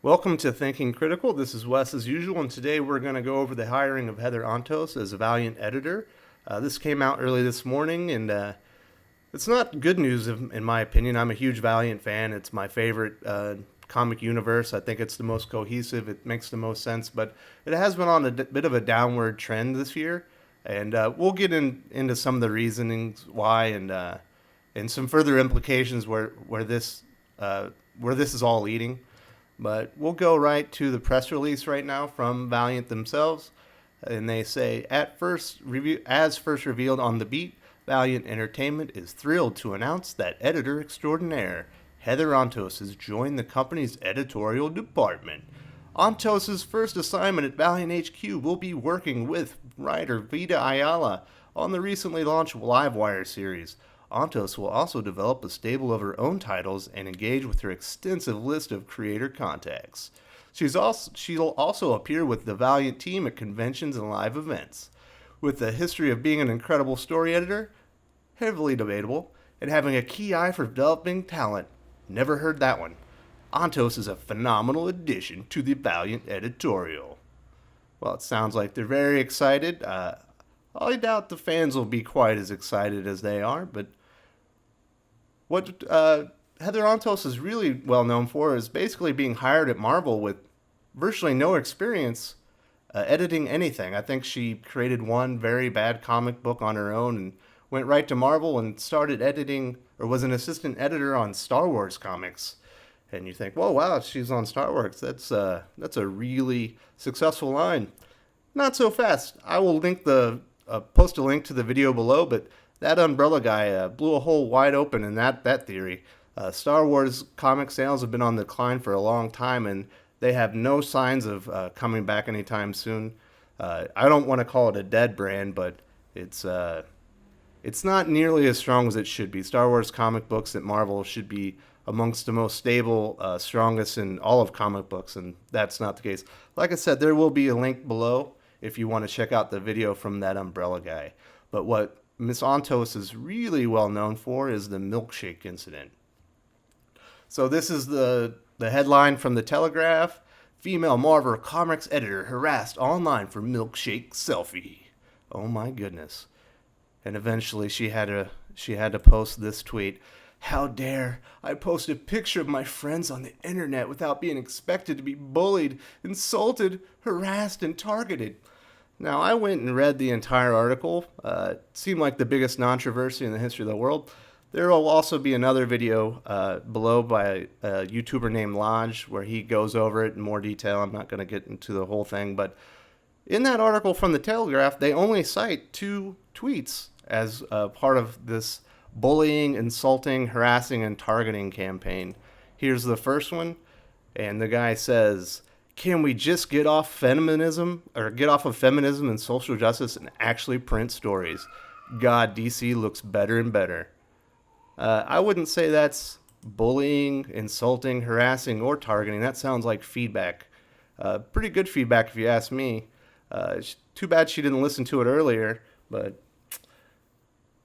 Welcome to Thinking Critical. This is Wes as usual, and today we're going to go over the hiring of Heather Antos as a Valiant editor. This came out early this morning, and it's not good news in my opinion. I'm a huge Valiant fan. It's my favorite comic universe. I think it's the most cohesive. It makes the most sense, but it has been on a bit of a downward trend this year, and we'll get into some of the reasonings why and some further implications where this is all leading. But we'll go right to the press release right now from Valiant themselves. And they say, as first revealed on The Beat, Valiant Entertainment is thrilled to announce that editor extraordinaire Heather Antos has joined the company's editorial department. Antos' first assignment at Valiant HQ will be working with writer Vita Ayala on the recently launched Livewire series. Antos will also develop a stable of her own titles and engage with her extensive list of creator contacts. She'll also appear with the Valiant team at conventions and live events. With a history of being an incredible story editor, heavily debatable, and having a key eye for developing talent, never heard that one, Antos is a phenomenal addition to the Valiant editorial. Well, it sounds like they're very excited. I doubt the fans will be quite as excited as they are, but what Heather Antos is really well known for is basically being hired at Marvel with virtually no experience editing anything. I think she created one very bad comic book on her own and went right to Marvel and started editing, or was an assistant editor on Star Wars comics. And you think, whoa, wow, she's on Star Wars. That's a really successful line. Not so fast. I will post a link to the video below, but ThatUmbrellaGuy blew a hole wide open in that theory. Star Wars comic sales have been on the decline for a long time, and they have no signs of coming back anytime soon. I don't want to call it a dead brand, but it's not nearly as strong as it should be. Star Wars comic books at Marvel should be amongst the most stable, strongest in all of comic books, and that's not the case. Like I said, there will be a link below if you want to check out the video from ThatUmbrellaGuy. But what Miss Antos is really well known for is the Milkshake incident. So this is the headline from the Telegraph. Female Marvel Comics editor harassed online for Milkshake selfie. Oh my goodness. And eventually she had to post this tweet. How dare I post a picture of my friends on the internet without being expected to be bullied, insulted, harassed, and targeted. Now, I went and read the entire article. It seemed like the biggest Nontroversy in the history of the world. There will also be another video below by a YouTuber named Lodge where he goes over it in more detail. I'm not going to get into the whole thing, but in that article from the Telegraph, they only cite 2 tweets as part of this bullying, insulting, harassing, and targeting campaign. Here's the first one, and the guy says, "Can we just get off of feminism and social justice and actually print stories? God, DC looks better and better." I wouldn't say that's bullying, insulting, harassing, or targeting. That sounds like feedback. Pretty good feedback if you ask me. Too bad she didn't listen to it earlier, but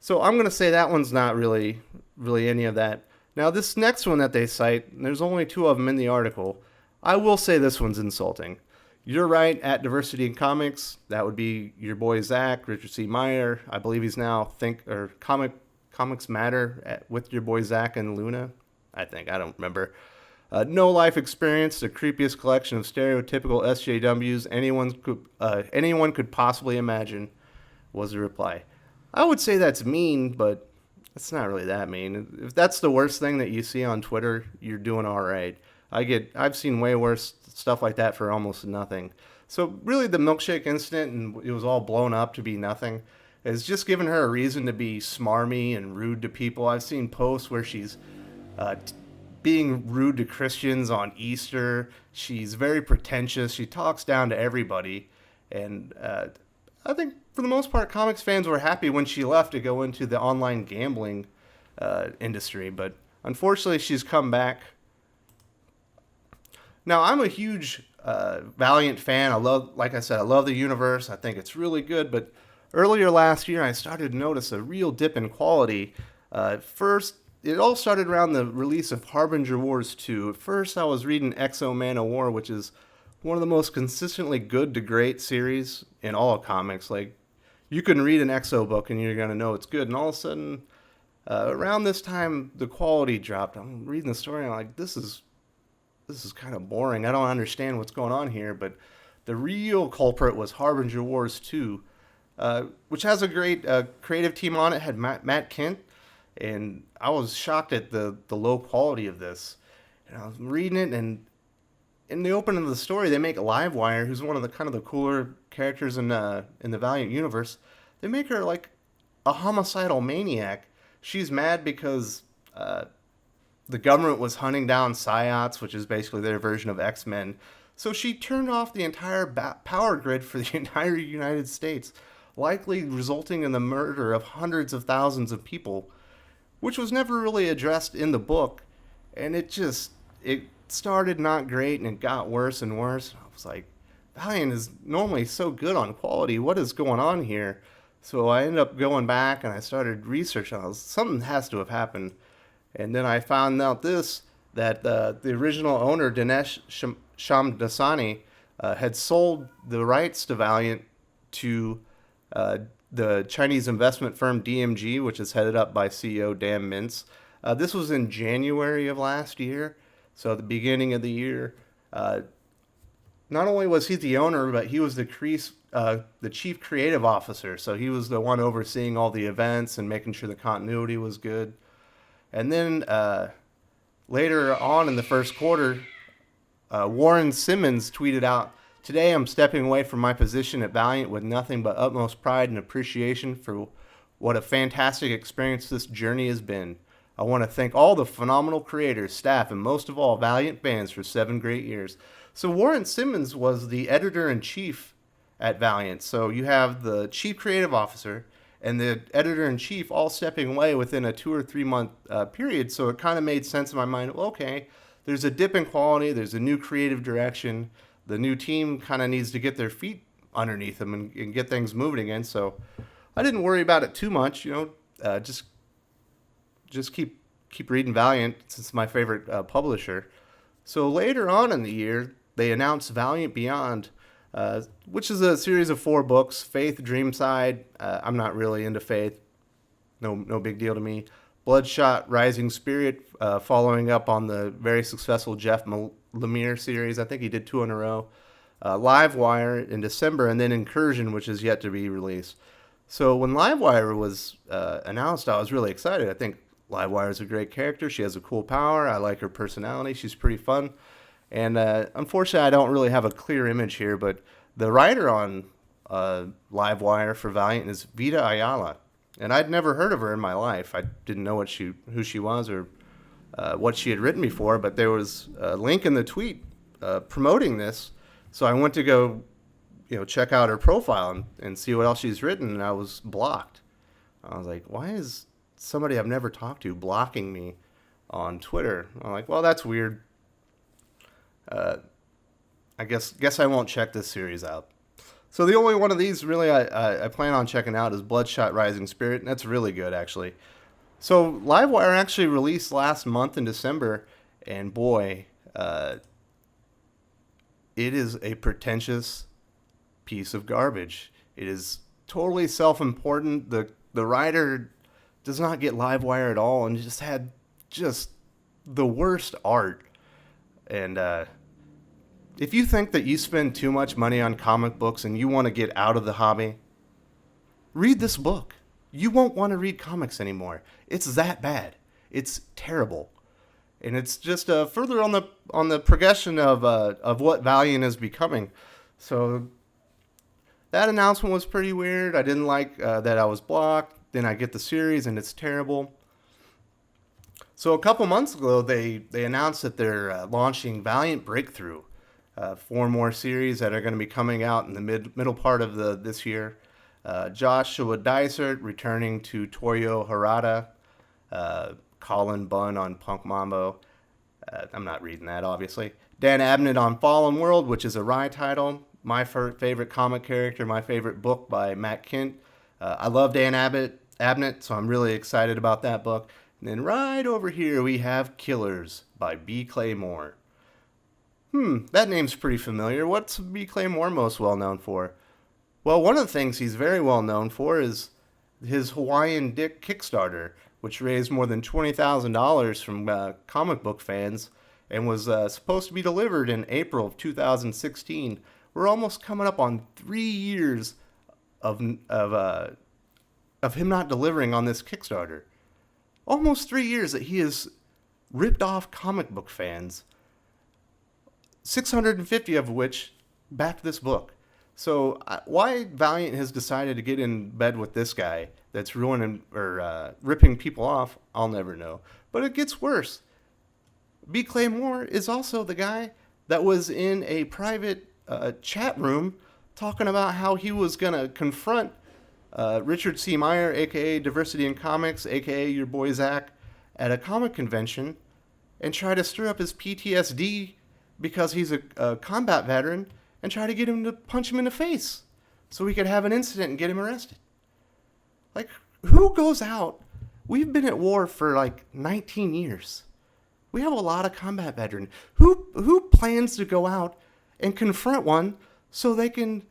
so I'm going to say that one's not really any of that. Now, this next one that they cite, and there's only 2 of them in the article, I will say this one's insulting. You're right, at Diversity in Comics, that would be your boy Zack, Richard C. Meyer. I believe he's now Comics Matter with your boy Zack and Luna. I don't remember. No life experience, the creepiest collection of stereotypical SJWs anyone could possibly imagine, was the reply. I would say that's mean, but it's not really that mean. If that's the worst thing that you see on Twitter, you're doing all right. I've seen way worse stuff like that for almost nothing. So really the Milkshake incident, and it was all blown up to be nothing, has just given her a reason to be smarmy and rude to people. I've seen posts where she's being rude to Christians on Easter. She's very pretentious. She talks down to everybody. And I think for the most part, comics fans were happy when she left to go into the online gambling industry. But unfortunately, she's come back. Now, I'm a huge Valiant fan. I love the universe. I think it's really good. But earlier last year, I started to notice a real dip in quality. First, it all started around the release of Harbinger Wars 2. At first, I was reading Exo Man of War, which is one of the most consistently good to great series in all of comics. Like, you can read an Exo book and you're going to know it's good. And all of a sudden, around this time, the quality dropped. I'm reading the story and I'm like, this is kind of boring. I don't understand what's going on here. But the real culprit was Harbinger Wars 2, which has a great creative team on it. It had Matt Kent, and I was shocked at the low quality of this. And I was reading it, and in the opening of the story, they make Livewire, who's one of the kind of the cooler characters in the Valiant universe. They make her like a homicidal maniac. She's mad because the government was hunting down Psiots, which is basically their version of X-Men. So she turned off the entire power grid for the entire United States, likely resulting in the murder of hundreds of thousands of people, which was never really addressed in the book. And it started not great and it got worse and worse. I was like, Valiant is normally so good on quality. What is going on here? So I ended up going back and I started researching. Something has to have happened. And then I found out that the original owner, Dinesh Shamdasani, had sold the rights to Valiant to the Chinese investment firm DMG, which is headed up by CEO Dan Mintz. This was in January of last year. So at the beginning of the year, not only was he the owner, but he was the chief creative officer. So he was the one overseeing all the events and making sure the continuity was good. And then later on in the first quarter, Warren Simmons tweeted out, "Today I'm stepping away from my position at Valiant with nothing but utmost pride and appreciation for what a fantastic experience this journey has been. I want to thank all the phenomenal creators, staff, and most of all, Valiant fans for 7 great years." So Warren Simmons was the editor-in-chief at Valiant. So you have the chief creative officer and the editor-in-chief all stepping away within a 2 or 3 month period. So it kind of made sense in my mind. Well, okay, there's a dip in quality. There's a new creative direction. The new team kind of needs to get their feet underneath them and get things moving again. So I didn't worry about it too much. Just keep reading Valiant since it's my favorite publisher. So later on in the year, they announced Valiant Beyond, which is a series of 4 books. Faith, Dreamside. I'm not really into Faith. No big deal to me. Bloodshot, Rising Spirit, following up on the very successful Jeff Lemire series. I think he did 2 in a row. Livewire in December, and then Incursion, which is yet to be released. So when Livewire was announced, I was really excited. I think Livewire is a great character. She has a cool power. I like her personality. She's pretty fun. And unfortunately, I don't really have a clear image here, but the writer on Livewire for Valiant is Vita Ayala. And I'd never heard of her in my life. I didn't know who she was or what she had written before, but there was a link in the tweet promoting this. So I went to go check out her profile and see what else she's written, and I was blocked. I was like, why is somebody I've never talked to blocking me on Twitter? I'm like, well, that's weird. I guess I won't check this series out. So the only one of these really I plan on checking out is Bloodshot Rising Spirit, and that's really good, actually. So Livewire actually released last month in December, and boy, it is a pretentious piece of garbage. It is totally self-important. The writer does not get Livewire at all, and just had the worst art. And if you think that you spend too much money on comic books and you want to get out of the hobby, read this book. You won't want to read comics anymore. It's that bad. It's terrible. And it's just further on the progression of what Valiant is becoming. So that announcement was pretty weird. I didn't like that I was blocked. Then I get the series and it's terrible. So a couple months ago, they announced that they're launching Valiant Breakthrough. 4 more series that are going to be coming out in the middle part of this year. Joshua Dysart returning to Toyo Harada. Colin Bunn on Punk Mambo. I'm not reading that, obviously. Dan Abnett on Fallen World, which is a Rye title. My favorite comic character, my favorite book by Matt Kent. I love Dan Abnett, so I'm really excited about that book. And then right over here we have Killers by B. Claymore. That name's pretty familiar. What's B. Claymore most well known for? Well, one of the things he's very well known for is his Hawaiian Dick Kickstarter, which raised more than $20,000 from comic book fans and was supposed to be delivered in April of 2016. We're almost coming up on 3 years of him not delivering on this Kickstarter. Almost 3 years that he has ripped off comic book fans, 650 of which backed this book. So why Valiant has decided to get in bed with this guy that's ruining or ripping people off, I'll never know. But it gets worse. B. Claymore is also the guy that was in a private chat room talking about how he was going to confront Richard C. Meyer, a.k.a. Diversity in Comics, a.k.a. your boy Zack, at a comic convention and try to stir up his PTSD because he's a combat veteran and try to get him to punch him in the face so he could have an incident and get him arrested. Like, who goes out? We've been at war for like 19 years. We have a lot of combat veterans. Who plans to go out and confront one so they can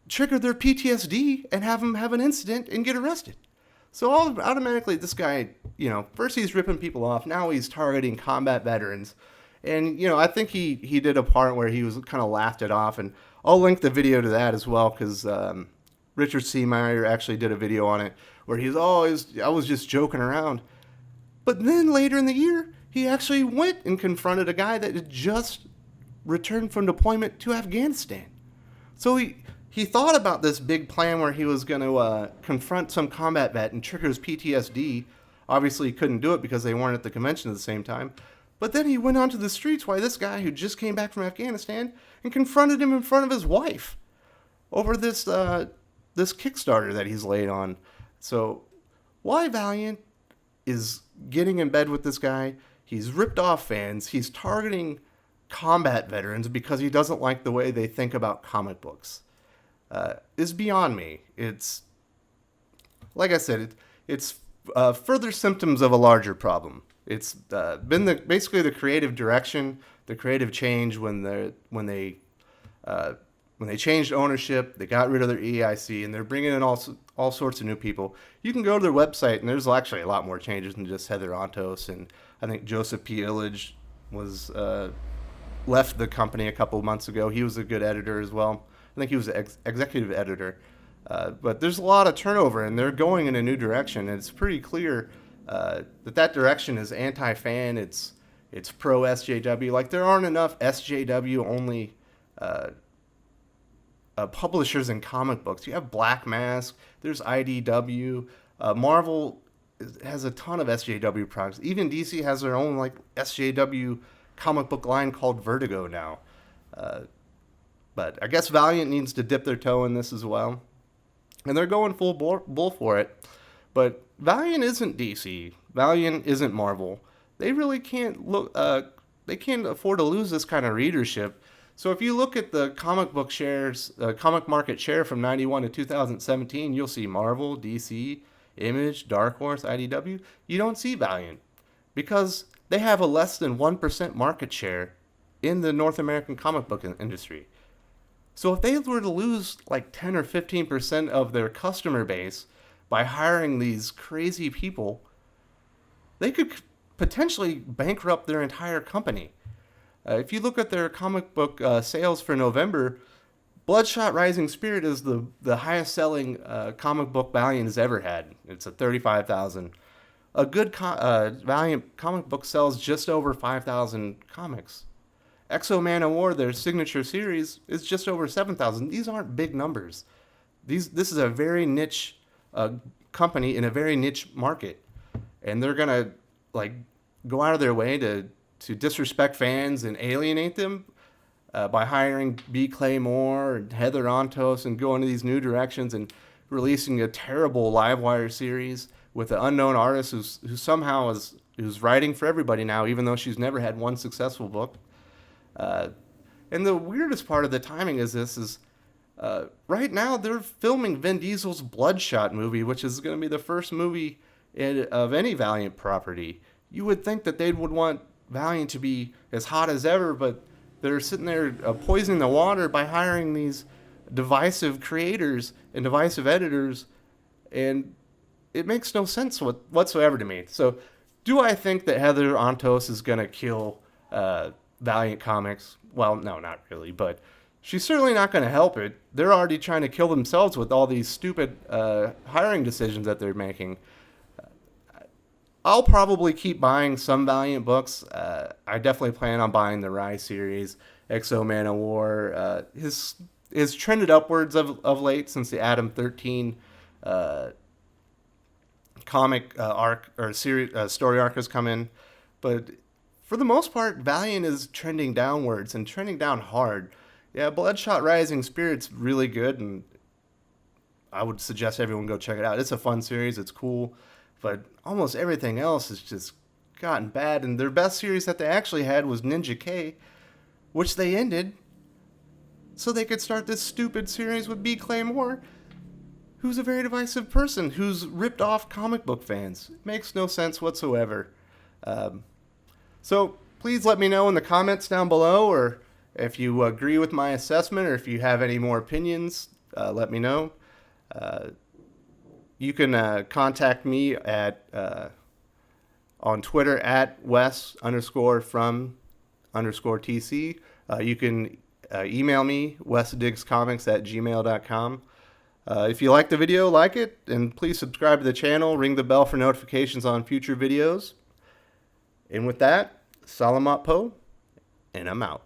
trigger their PTSD and have them have an incident and get arrested? So automatically this guy, first he's ripping people off. Now he's targeting combat veterans. And, I think he did a part where he was kind of laughed it off. And I'll link the video to that as well because Richard C. Meyer actually did a video on it where I was just joking around. But then later in the year, he actually went and confronted a guy that had just returned from deployment to Afghanistan. So he thought about this big plan where he was going to confront some combat vet and trigger his PTSD. Obviously, he couldn't do it because they weren't at the convention at the same time. But then he went onto the streets while this guy who just came back from Afghanistan and confronted him in front of his wife over this Kickstarter that he's laid on. So why Valiant is getting in bed with this guy? He's ripped off fans. He's targeting combat veterans because he doesn't like the way they think about comic books. Is beyond me. It's, like I said, it's further symptoms of a larger problem. It's been basically the creative direction, the creative change when they changed ownership. They got rid of their EIC and they're bringing in all sorts of new people. You can go to their website and there's actually a lot more changes than just Heather Antos, and I think Joseph P. Illage was left the company a couple of months ago. He was a good editor as well. I think he was the executive editor. But there's a lot of turnover and they're going in a new direction, and it's pretty clear that direction is anti-fan. It's pro SJW. Like, there aren't enough SJW only publishers in comic books. You have Black Mask. There's IDW. Marvel has a ton of SJW products. Even DC has their own SJW comic book line called Vertigo now. But I guess Valiant needs to dip their toe in this as well, and they're going full bull for it. But Valiant isn't DC. Valiant isn't Marvel. They really can't look. They can't afford to lose this kind of readership. So if you look at the comic book shares, comic market share from 91 to 2017, you'll see Marvel, DC, Image, Dark Horse, IDW. You don't see Valiant because they have a less than 1% market share in the North American comic book industry. So if they were to lose 10 or 15% of their customer base by hiring these crazy people, they could potentially bankrupt their entire company. If you look at their comic book sales for November, Bloodshot Rising Spirit is the highest selling comic book Valiant has ever had. It's at 35,000. A good Valiant comic book sells just over 5,000 comics. X-O Man of War, their signature series, is just over 7,000. These aren't big numbers. This is a very niche company in a very niche market, and they're gonna go out of their way to disrespect fans and alienate them by hiring B. Claymore and Heather Antos and going into these new directions and releasing a terrible Livewire series with an unknown artist who somehow who's writing for everybody now, even though she's never had one successful book. And the weirdest part of the timing is right now they're filming Vin Diesel's Bloodshot movie, which is going to be the first movie of any Valiant property. You would think that they would want Valiant to be as hot as ever, but they're sitting there poisoning the water by hiring these divisive creators and divisive editors, and it makes no sense whatsoever to me. So, do I think that Heather Antos is going to kill Valiant Comics? Well, no, not really, but she's certainly not going to help it. They're already trying to kill themselves with all these stupid hiring decisions that they're making. I'll probably keep buying some Valiant books. I definitely plan on buying the Rai series, Exo Man of War. His trended upwards of late since the Adam 13 comic arc or series story arc has come in, but for the most part, Valiant is trending downwards and trending down hard. Yeah, Bloodshot Rising Spirit's really good, and I would suggest everyone go check it out. It's a fun series, it's cool, but almost everything else has just gotten bad, and their best series that they actually had was Ninja K, which they ended so they could start this stupid series with B. Claymore, who's a very divisive person, who's ripped off comic book fans. It makes no sense whatsoever. So please let me know in the comments down below, or if you agree with my assessment, or if you have any more opinions, let me know. You can contact me at on Twitter at Wes_from_TC. You can email me, wesdigscomics@gmail.com. If you like the video, like it, and please subscribe to the channel, ring the bell for notifications on future videos. And with that, Salamat Po, and I'm out.